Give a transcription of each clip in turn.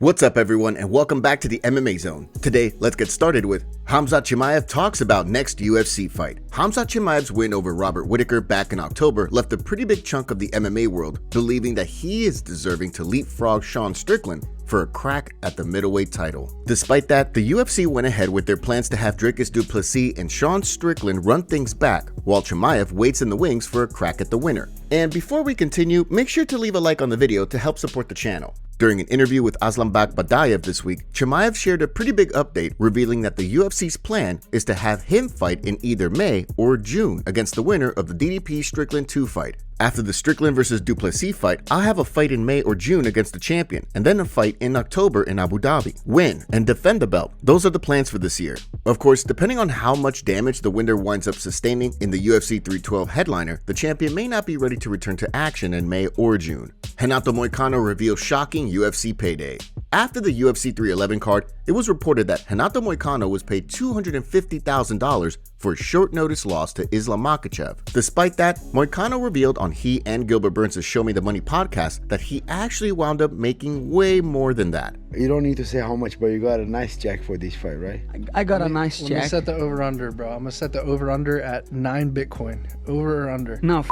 What's up everyone and welcome back to the MMA Zone. Today, let's get started with Khamzat Chimaev talks about next UFC fight. Khamzat Chimaev's win over Robert Whittaker back in October left a pretty big chunk of the MMA world believing that he is deserving to leapfrog Sean Strickland for a crack at the middleweight title. Despite that, the UFC went ahead with their plans to have Dricus du Plessis and Sean Strickland run things back, while Chimaev waits in the wings for a crack at the winner. And before we continue, make sure to leave a like on the video to help support the channel. During an interview with Aslanbek Badayev this week, Chimaev shared a pretty big update revealing that the UFC's plan is to have him fight in either May or June against the winner of the DDP Strickland 2 fight. After the Strickland vs. du Plessis fight, I'll have a fight in May or June against the champion, and then a fight in October in Abu Dhabi. Win and defend the belt. Those are the plans for this year. Of course, depending on how much damage the winner winds up sustaining in the UFC 312 headliner, the champion may not be ready to return to action in May or June. Renato Moicano reveals shocking UFC payday. After the UFC 311 card, it was reported that Renato Moicano was paid $250,000 for a short notice loss to Islam Makhachev. Despite that, Moicano revealed on he and Gilbert Burns' Show Me the Money podcast that he actually wound up making way more than that. You don't need to say how much, but you got a nice check for this fight, right? I got a nice check. Let me set the over-under, bro. I'm going to set the over-under at 9 Bitcoin. Over or under? No,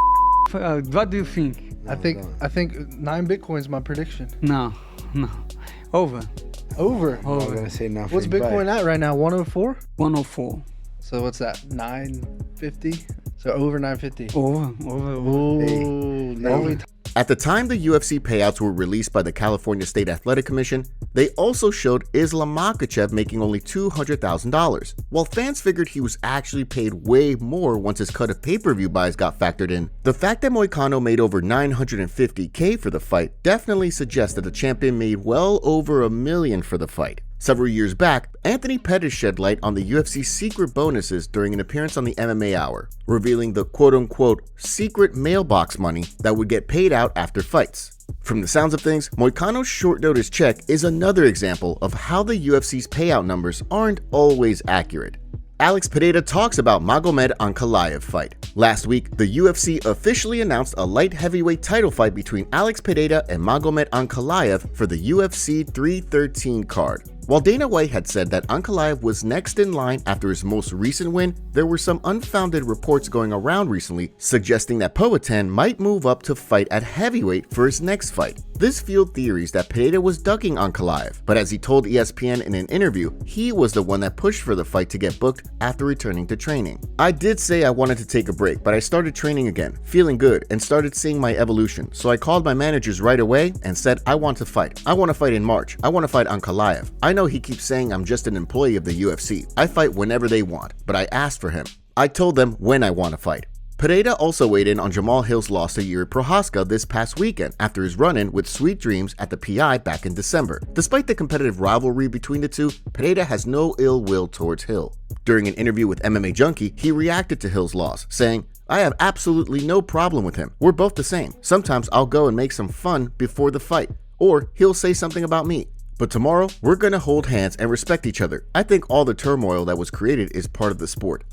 what do you think? I think 9 Bitcoin is my prediction. No. Over. Over? I'm not gonna say nothing. What's Bitcoin at right now? 104? 104. So what's that? 950? So over 950. Over. Ooh, now we At the time the UFC payouts were released by the California State Athletic Commission, they also showed Islam Makhachev making only $200,000. While fans figured he was actually paid way more once his cut of pay-per-view buys got factored in, the fact that Moicano made over $950K for the fight definitely suggests that the champion made well over $1 million for the fight. Several years back, Anthony Pettis shed light on the UFC's secret bonuses during an appearance on the MMA Hour, revealing the quote-unquote secret mailbox money that would get paid out after fights. From the sounds of things, Moicano's short notice check is another example of how the UFC's payout numbers aren't always accurate. Alex Pereira talks about Magomed Ankalaev fight. Last week, the UFC officially announced a light heavyweight title fight between Alex Pereira and Magomed Ankalaev for the UFC 313 card. While Dana White had said that Ankalaev was next in line after his most recent win, there were some unfounded reports going around recently suggesting that Poatan might move up to fight at heavyweight for his next fight. This fueled theories that Pereira was ducking Ankalaev, but as he told ESPN in an interview, he was the one that pushed for the fight to get booked after returning to training. I did say I wanted to take a break, but I started training again, feeling good, and started seeing my evolution. So I called my managers right away and said I want to fight. I want to fight in March. I want to fight Ankalaev. I know he keeps saying I'm just an employee of the UFC. I fight whenever they want, but I asked for him. I told them when I want to fight. Pereira also weighed in on Jamal Hill's loss to Yuri Prochazka this past weekend after his run-in with Sweet Dreams at the PI back in December. Despite the competitive rivalry between the two, Pereira has no ill will towards Hill. During an interview with MMA Junkie, he reacted to Hill's loss, saying, "I have absolutely no problem with him. We're both the same. Sometimes I'll go and make some fun before the fight, or he'll say something about me. But tomorrow, we're gonna hold hands and respect each other. I think all the turmoil that was created is part of the sport."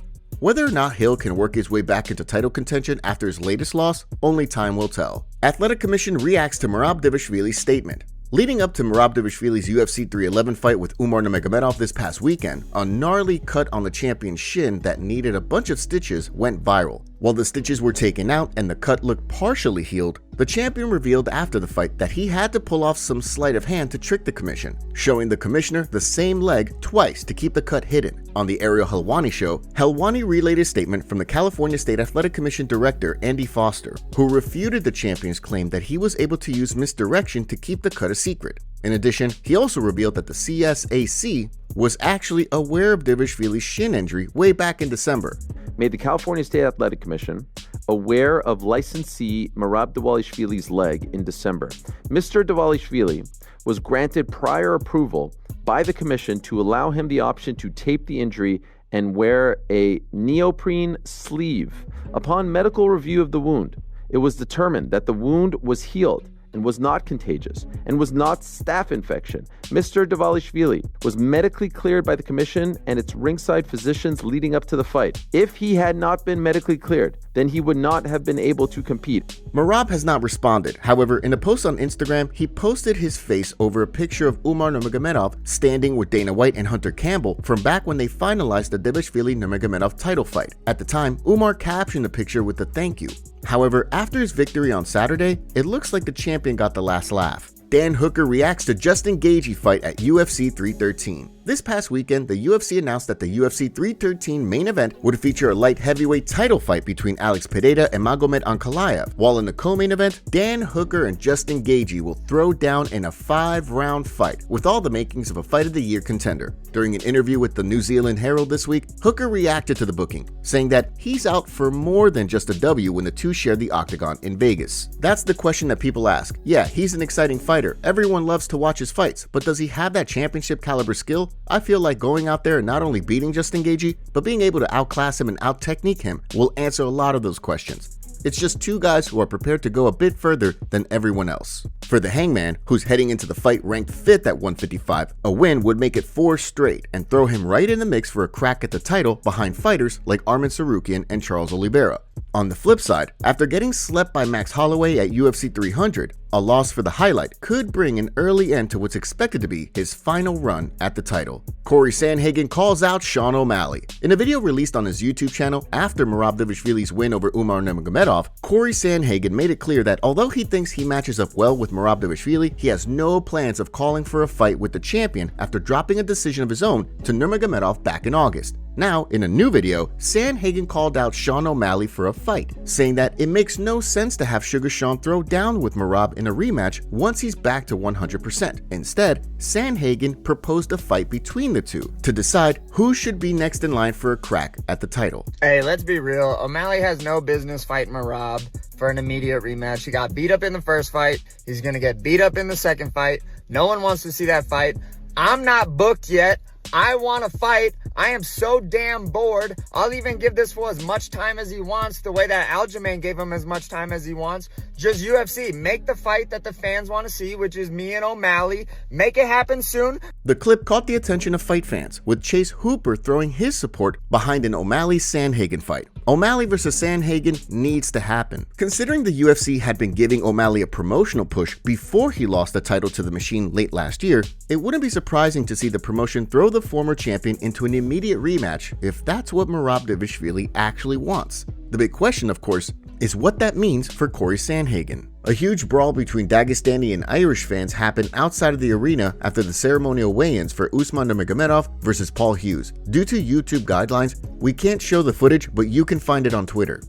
Whether or not Hill can work his way back into title contention after his latest loss, only time will tell. Athletic Commission reacts to Merab Dvalishvili's statement. Leading up to Merab Dvalishvili's UFC 311 fight with Umar Nurmagomedov this past weekend, a gnarly cut on the champion's shin that needed a bunch of stitches went viral. While the stitches were taken out and the cut looked partially healed, the champion revealed after the fight that he had to pull off some sleight of hand to trick the commission, showing the commissioner the same leg twice to keep the cut hidden. On the Ariel Helwani show, Helwani relayed a statement from the California State Athletic Commission director Andy Foster, who refuted the champion's claim that he was able to use misdirection to keep the cut a secret. In addition, he also revealed that the CSAC was actually aware of Dvalishvili's shin injury way back in December. Made the California State Athletic Commission aware of licensee Merab Dvalishvili's leg in December. Mr. Dvalishvili was granted prior approval by the commission to allow him the option to tape the injury and wear a neoprene sleeve. Upon medical review of the wound, it was determined that the wound was healed and was not contagious and was not staph infection. Mr. Dvalishvili was medically cleared by the commission and its ringside physicians leading up to the fight. If he had not been medically cleared, then he would not have been able to compete. Merab has not responded. However, in a post on Instagram, he posted his face over a picture of Umar Nurmagomedov standing with Dana White and Hunter Campbell from back when they finalized the Dvalishvili-Nurmagomedov title fight. At the time, Umar captioned the picture with a thank you. However, after his victory on Saturday, it looks like the champion got the last laugh. Dan Hooker reacts to Justin Gaethje fight at UFC 313. This past weekend, the UFC announced that the UFC 313 main event would feature a light heavyweight title fight between Alex Pereira and Magomed Ankalaev, while in the co-main event, Dan Hooker and Justin Gaethje will throw down in a 5-round fight with all the makings of a Fight of the Year contender. During an interview with the New Zealand Herald this week, Hooker reacted to the booking, saying that he's out for more than just a W when the two share the octagon in Vegas. That's the question that people ask. Yeah, he's an exciting fighter. Everyone loves to watch his fights, but does he have that championship caliber skill? I feel like going out there and not only beating Justin Gaethje, but being able to outclass him and out-technique him will answer a lot of those questions. It's just two guys who are prepared to go a bit further than everyone else. For the Hangman, who's heading into the fight ranked 5th at 155, a win would make it 4 straight and throw him right in the mix for a crack at the title behind fighters like Arman Tsarukyan and Charles Oliveira. On the flip side, after getting slept by Max Holloway at UFC 300, a loss for the highlight could bring an early end to what's expected to be his final run at the title. Cory Sandhagen calls out Sean O'Malley. In a video released on his YouTube channel after Merab Dvalishvili's win over Umar Nurmagomedov, Cory Sandhagen made it clear that although he thinks he matches up well with Merab Dvalishvili, he has no plans of calling for a fight with the champion after dropping a decision of his own to Nurmagomedov back in August. Now, in a new video, Sandhagen called out Sean O'Malley for a fight, saying that it makes no sense to have Sugar Sean throw down with Merab in a rematch once he's back to 100%. Instead, Sandhagen proposed a fight between the two to decide who should be next in line for a crack at the title. Hey, let's be real. O'Malley has no business fighting Merab for an immediate rematch. He got beat up in the first fight. He's going to get beat up in the second fight. No one wants to see that fight. I'm not booked yet. I want to fight. I am so damn bored. I'll even give this fool as much time as he wants, the way that Aljamain gave him as much time as he wants. Just UFC, make the fight that the fans want to see, which is me and O'Malley. Make it happen soon. The clip caught the attention of fight fans, with Chase Hooper throwing his support behind an O'Malley-Sandhagen fight. O'Malley versus Sandhagen needs to happen. Considering the UFC had been giving O'Malley a promotional push before he lost the title to the Machine late last year, it wouldn't be surprising to see the promotion throw the former champion into an immediate rematch if that's what Merab Dvalishvili actually wants. The big question, of course, is what that means for Cory Sandhagen. A huge brawl between Dagestani and Irish fans happened outside of the arena after the ceremonial weigh-ins for Usman Nurmagomedov versus Paul Hughes. Due to YouTube guidelines, we can't show the footage, but you can find it on Twitter.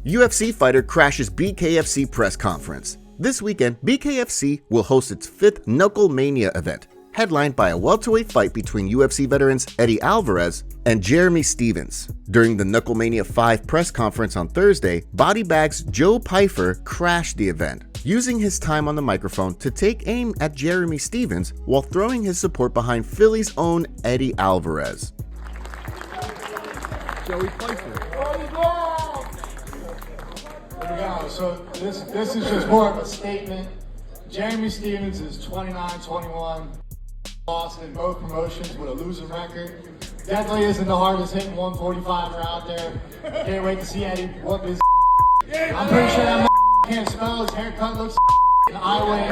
UFC fighter crashes BKFC press conference. This weekend, BKFC will host its 5th Knuckle Mania event, headlined by a welterweight fight between UFC veterans Eddie Alvarez and Jeremy Stephens. During the Knucklemania 5 press conference on Thursday, Body Bag's Joe Pyfer crashed the event, using his time on the microphone to take aim at Jeremy Stephens while throwing his support behind Philly's own Eddie Alvarez. Joey Pyfer. So this is just more of a statement. Jeremy Stephens is 29-21. Lost in both promotions with a losing record. Definitely isn't the hardest hitting 145er out there. Can't wait to see Eddie whoop his. I'm pretty sure that can't spell. His haircut looks and I way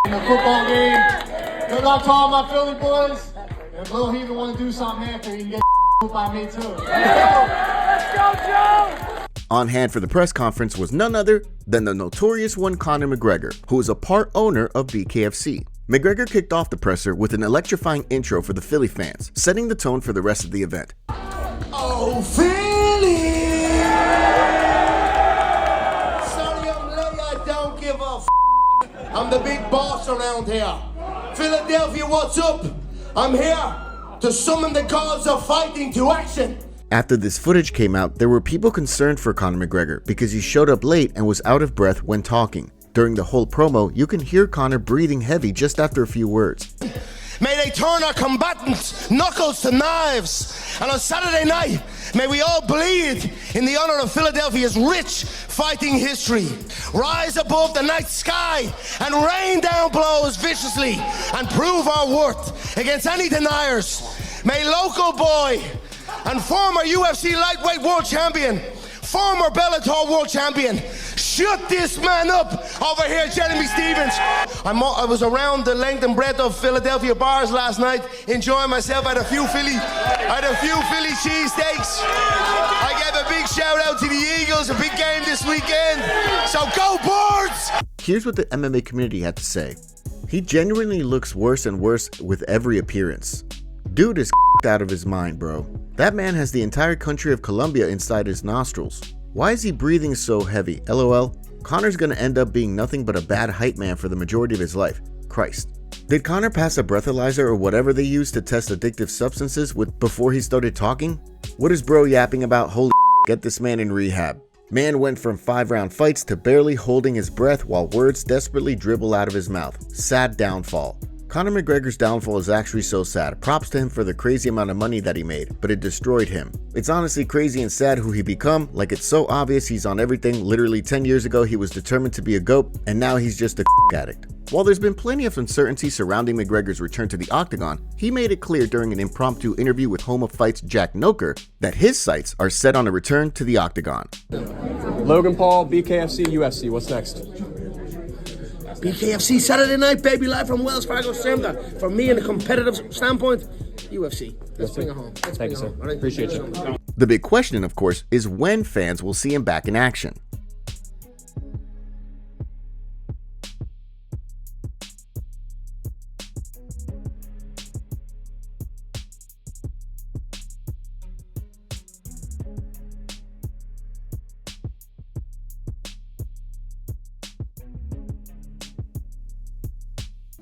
in the football game. Good luck to all my Philly boys. And if Lil even want to do something after, he can get whooped by me too. Let's go, Joe! On hand for the press conference was none other than the notorious one Conor McGregor, who is a part owner of BKFC. McGregor kicked off the presser with an electrifying intro for the Philly fans, setting the tone for the rest of the event. Oh, Philly! Sorry I'm late, I don't give a f***. I'm the big boss around here. Philadelphia, what's up? I'm here to summon the gods of fighting to action. After this footage came out, there were people concerned for Conor McGregor because he showed up late and was out of breath when talking. During the whole promo, you can hear Conor breathing heavy just after a few words. May they turn our combatants' knuckles to knives. And on Saturday night, may we all bleed in the honor of Philadelphia's rich fighting history. Rise above the night sky and rain down blows viciously and prove our worth against any deniers. May local boy and former UFC lightweight world champion former Bellator world champion. Shut this man up over here, Jeremy Stephens. I was around the length and breadth of Philadelphia bars last night, enjoying myself. I had a few Philly cheesesteaks. I gave a big shout out to the Eagles, a big game this weekend. So go Birds! Here's what the MMA community had to say. He genuinely looks worse and worse with every appearance. Dude is out of his mind, bro. That man has the entire country of Colombia inside his nostrils. Why is he breathing so heavy? LOL. Conor's gonna end up being nothing but a bad hype man for the majority of his life. Christ. Did Conor pass a breathalyzer or whatever they used to test addictive substances before he started talking? What is bro yapping about? Holy get this man in rehab. Man went from 5-round fights to barely holding his breath while words desperately dribble out of his mouth. Sad downfall. Conor McGregor's downfall is actually so sad. Props to him for the crazy amount of money that he made, but it destroyed him. It's honestly crazy and sad who he become, like it's so obvious he's on everything. Literally 10 years ago he was determined to be a GOAT, and now he's just a addict. While there's been plenty of uncertainty surrounding McGregor's return to the octagon, he made it clear during an impromptu interview with Home of Fight's Jack Noker that his sights are set on a return to the octagon. Logan Paul, BKFC, UFC, what's next? BKFC Saturday night, baby, live from Wells Fargo Center. For me, in a competitive standpoint, UFC. Let's bring it home. Thank you, sir. Appreciate you. The big question, of course, is when fans will see him back in action.